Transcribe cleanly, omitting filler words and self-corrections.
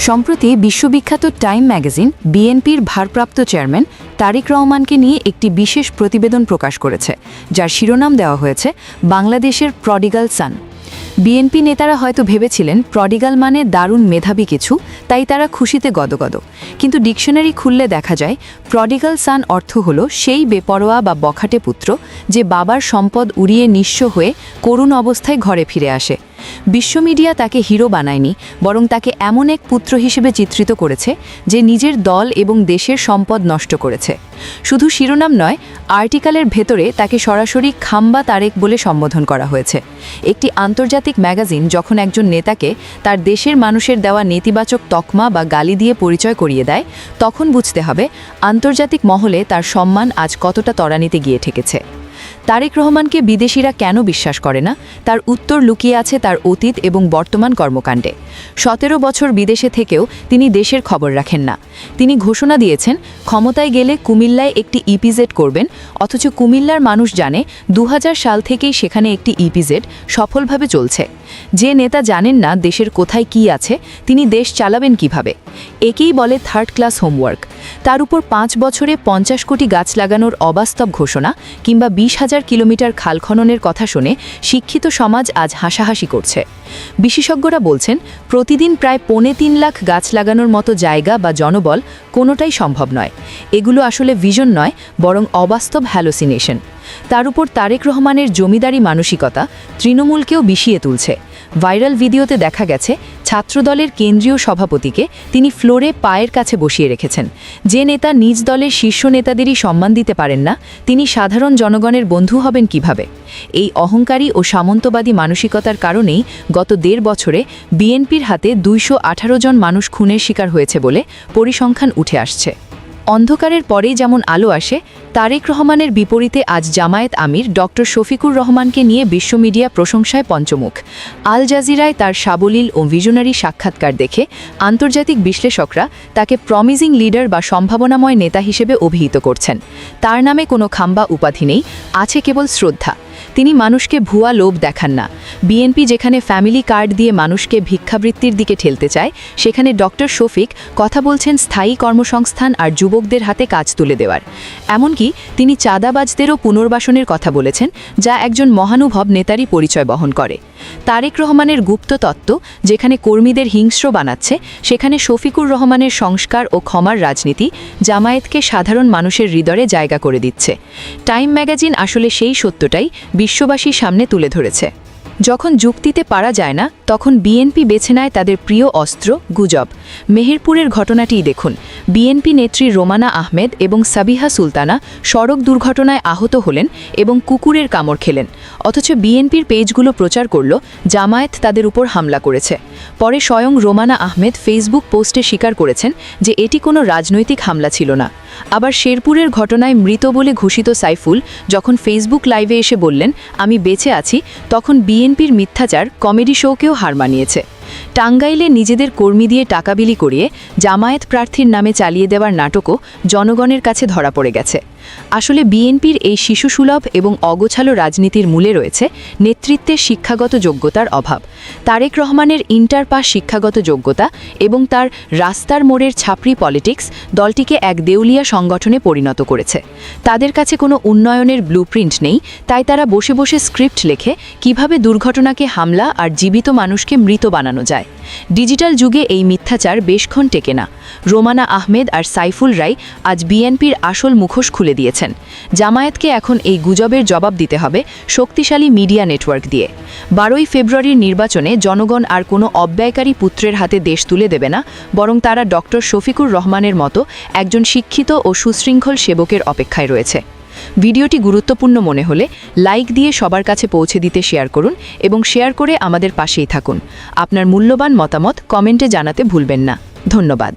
সম্প্রতি বিশ্ববিখ্যাত time magazine বিএনপির ভারপ্রাপ্ত চেয়ারম্যান তারেক রহমানকে নিয়ে একটি বিশেষ প্রতিবেদন প্রকাশ করেছে, যার শিরোনাম দেওয়া হয়েছে বাংলাদেশের প্রডিগাল সান। বিএনপি নেতারা হয়তো ভেবেছিলেন প্রডিগাল মানে দারুণ মেধাবী কিছু, তাই তারা খুশিতে গদগদ। কিন্তু ডিকশনারি খুললে দেখা যায় প্রডিগাল সান অর্থ হল সেই বেপরোয়া বা বখাটে পুত্র যে বাবার সম্পদ উড়িয়ে নিঃস্ব হয়ে করুণ অবস্থায় ঘরে ফিরে আসে। বিশ্ব মিডিয়া তাকে হিরো বানায়নি, বরং তাকে এমন এক পুত্র হিসেবে চিত্রিত করেছে যে নিজের দল এবং দেশের সম্পদ নষ্ট করেছে। শুধু শিরোনাম নয়, আর্টিকেলের ভেতরে তাকে সরাসরি খাম্বা তারেক বলে সম্বোধন করা হয়েছে। একটি আন্তর্জাতিক ম্যাগাজিন যখন একজন নেতাকে তার দেশের মানুষের দেওয়া নেতিবাচক তকমা বা গালি দিয়ে পরিচয় করিয়ে দেয়, তখন বুঝতে হবে আন্তর্জাতিক মহলে তার সম্মান আজ কতটা ত্বরান্বিত গিয়ে ঠেকেছে। তারেক রহমানকে বিদেশিরা কেন বিশ্বাস করে না, তার উত্তর লুকিয়ে আছে তার অতীত এবং বর্তমান কর্মকাণ্ডে। 17 বছর বিদেশে থেকেও তিনি দেশের খবর রাখেন না। তিনি ঘোষণা দিয়েছেন ক্ষমতায় গেলে কুমিল্লায় একটি ইপিজেড করবেন, অথচ কুমিল্লার মানুষ জানে 2000 সাল থেকেই সেখানে একটি ইপিজেড সফলভাবে চলছে। যে নেতা জানেন না দেশের কোথায় কি আছে, তিনি দেশ চালাবেন কিভাবে? একেই বলে থার্ড ক্লাস হোমওয়ার্ক। তার উপর 5 বছরে 50 কোটি গাছ লাগানোর অবাস্তব ঘোষণা কিংবা 20,000 কিলোমিটার খাল খননের কথা শুনে শিক্ষিত সমাজ আজ হাসাহাসি করছে। বিশেষজ্ঞরা বলছেন প্রতিদিন প্রায় 3.25 লাখ গাছ লাগানোর মতো জায়গা বা জনবল কোনোটাই সম্ভব নয়। এগুলো আসলে ভিশন নয়, বরং অবাস্তব হ্যালোসিনেশন। তার উপর তারেক রহমানের জমিদারি মানসিকতা তৃণমূলকেও বিষিয়ে তুলছে। ভাইরাল ভিডিওতে দেখা গেছে ছাত্রদলের কেন্দ্রীয় সভাপতিকে তিনি ফ্লোরে পায়ের কাছে বসিয়ে রেখেছেন। যে নেতা নিজ দলের শীর্ষ নেতাদেরই সম্মান দিতে পারেন না, তিনি সাধারণ জনগণের বন্ধু হবেন কিভাবে? এই অহংকারী ও সামন্তবাদী মানসিকতার কারণেই গত 1.5 বছরে বিএনপির হাতে 218 জন মানুষ খুনের শিকার হয়েছে বলে পরিসংখ্যান উঠে আসছে। অন্ধকারের পরেই যেমন আলো আসে, তারেক রহমানের বিপরীতে আজ জামায়াত আমির ডক্টর শফিকুর রহমানকে নিয়ে বিশ্ব মিডিয়া প্রশংসায় পঞ্চমুখ। আল জাজিরায় তার সাবলীল ও ভিশনারি সাক্ষাৎকার দেখে আন্তর্জাতিক বিশ্লেষকরা তাকে প্রমিজিং লিডার বা সম্ভাবনাময় নেতা হিসেবে অভিহিত করছেন। তার নামে কোনো খাম্বা উপাধি নেই, আছে কেবল শ্রদ্ধা। তিনি মানুষকে ভুয়া লোভ দেখান না। বিএনপি যেখানে ফ্যামিলি কার্ড দিয়ে মানুষকে ভিক্ষাবৃত্তির দিকে ঠেলতে চায়, সেখানে ডক্টর শফিক কথা বলছেন স্থায়ী কর্মসংস্থান আর যুবকদের হাতে কাজ তুলে দেওয়ার। এমনকি তিনি চাঁদাবাজদেরও পুনর্বাসনের কথা বলেছেন, যা একজন মহানুভব নেতারই পরিচয় বহন করে। তারেক রহমানের গুপ্ত তত্ত্ব যেখানে কর্মীদের হিংস্র বানাচ্ছে, সেখানে শফিকুর রহমানের সংস্কার ও ক্ষমার রাজনীতি জামায়াতকে সাধারণ মানুষের হৃদয়ে জায়গা করে দিচ্ছে। টাইম ম্যাগাজিন আসলে সেই সত্যটাই বিশ্ববাসীর সামনে তুলে ধরেছে। যখন যুক্তিতে পারা যায় না, তখন বিএনপি বেছে নেয় তাদের প্রিয় অস্ত্র গুজব। মেহেরপুরের ঘটনাটিই দেখুন। বিএনপি নেত্রী রোমানা আহমেদ এবং সাবিহা সুলতানা সড়ক দুর্ঘটনায় আহত হলেন এবং কুকুরের কামড় খেলেন, অথচ বিএনপির পেজগুলো প্রচার করল জামায়াত তাদের উপর হামলা করেছে। পরে স্বয়ং রোমানা আহমেদ ফেসবুক পোস্টে স্বীকার করেছেন যে এটি কোনো রাজনৈতিক হামলা ছিল না। আবার শেরপুরের ঘটনায় মৃত বলে ঘোষিত সাইফুল যখন ফেসবুক লাইভে এসে বললেন আমি বেঁচে আছি, তখন বিএনপির মিথ্যাচার কমেডি শোকেও হার মানিয়েছে। টাঙ্গাইলে নিজেদের কর্মী দিয়ে টাকা বিলি করিয়ে জামায়াত প্রার্থীর নামে চালিয়ে দেওয়ার নাটকও জনগণের কাছে ধরা পড়ে গেছে। আসলে বিএনপির এই শিশুসুলভ এবং অগোছালো রাজনীতির মূলে রয়েছে নেতৃত্বের শিক্ষাগত যোগ্যতার অভাব। তারেক রহমানের ইন্টার পাস শিক্ষাগত যোগ্যতা এবং তার রাস্তার মোড়ের ছাপড়ি পলিটিক্স দলটিকে এক দেউলিয়া সংগঠনে পরিণত করেছে। তাদের কাছে কোনো উন্নয়নের ব্লুপ্রিন্ট নেই, তাই তারা বসে বসে স্ক্রিপ্ট লেখে কিভাবে দুর্ঘটনাকে হামলা আর জীবিত মানুষকে মৃত বানানো যায়। ডিজিটাল যুগে এই মিথ্যাচার বেশক্ষণ টেকে না। রোমানা আহমেদ আর সাইফুল রাই আজ বিএনপির আসল মুখোশ খুলে দিয়েছেন। জামায়াতকে এখন এই গুজবের জবাব দিতে হবে শক্তিশালী মিডিয়া নেটওয়ার্ক দিয়ে। 12ই ফেব্রুয়ারির নির্বাচনে জনগণ আর কোনো অব্যয়কারী পুত্রের হাতে দেশ তুলে দেবে না, বরং তারা ডক্টর শফিকুর রহমানের মতো একজন শিক্ষিত ও সুশৃঙ্খল সেবকের অপেক্ষায় রয়েছে। ভিডিওটি গুরুত্বপূর্ণ মনে হলে লাইক দিয়ে সবার কাছে পৌঁছে দিতে শেয়ার করুন এবং শেয়ার করে আমাদের পাশেই থাকুন। আপনার মূল্যবান মতামত কমেন্টে জানাতে ভুলবেন না। ধন্যবাদ।